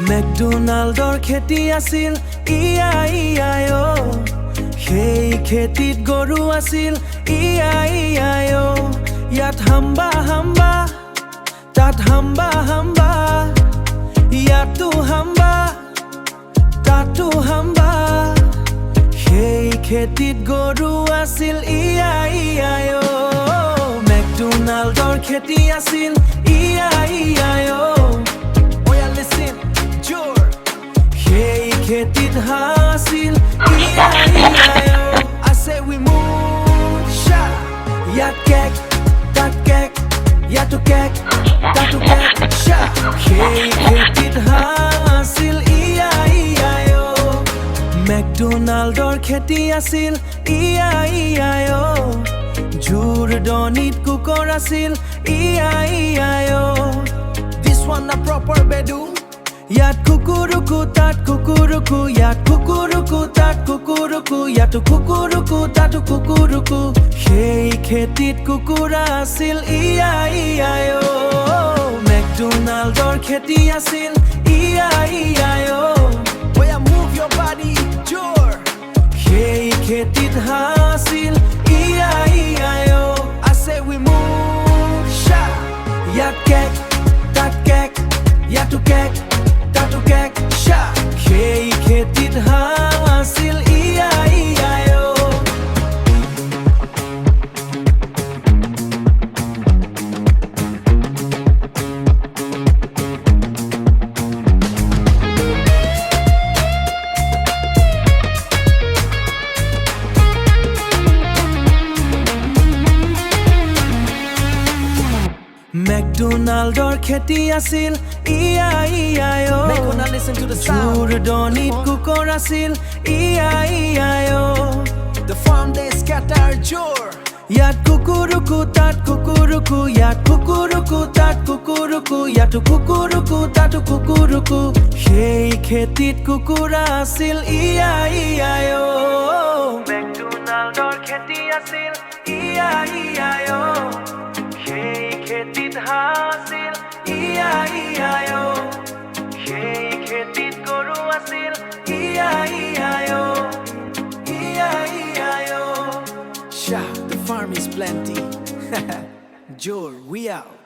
মেকডোনাল্ডৰ খেতি আছিল ইআইআইও সেই খেতিত গৰু আছিল ইআইআইও ইয়াত হাম্বা হাম্বা তাত হাম্বা হাম্বা ইয়াতো হাম্বা তাতো হাম্বা সেই খেতিত গৰু আছিল ইআইআইও মেকডোনাল্ডৰ খেতি আছিল ইআইআইও খেতিত হাছিল ইআইআইও আছে we move shot ইয়াত কেক তাত কেক ইয়াতো কেক তাতো কেক shot সেই খেতিত হাছিল ইআইআইও মেকডোনাল্ডৰ খেতি আছিল ইআইআইও জোৰডনিত কুকুৰ আছিল ইআইআইও this one a proper bedu ইয়াত কুকুৰুকু তাত কুকুৰুকু ইয়াত কুকুৰুকু তাত কুকুৰুকু ইয়াতো কুকুৰুকু তাতো কুকুৰুকু সেই খেতিত কুকুৰা আছিল ইআইআইও মেকডোনাল্ডৰ খেতি আছিল ইআইআইও ওয়া মুভ ইয়োৰ বডি জোৰ সেই খেতিত হাছিল ইআইআইও আছে we move shot ইয়াত কেক তাত কেক ইয়াতো কেক তাতো কেক shot সেই খেতিত হাছিল ইআইআইও মেকডোনাল্ডৰ খেতি আছিল ইআইআইও জোৰডনিত কুকুৰ আছিল ইআইআইও the farm they scatter jor ইয়াত কুকুৰুকু তাত কুকুৰুকু ইয়াত কুকুৰুকু তাত কুকুৰুকু ইয়াতো কুকুৰুকু তাতো কুকুৰুকু সেই খেতিত কুকুৰা আছিল ইআইআইও মেকডোনাল্ডৰ খেতি আছিল ইআইআইও সেই খেতিত হাছিল ইআইআইও সেই খেতিত গৰু আছিল ইআইআইও ইআইআইও Shah, the farm is plenty. Jor, we out.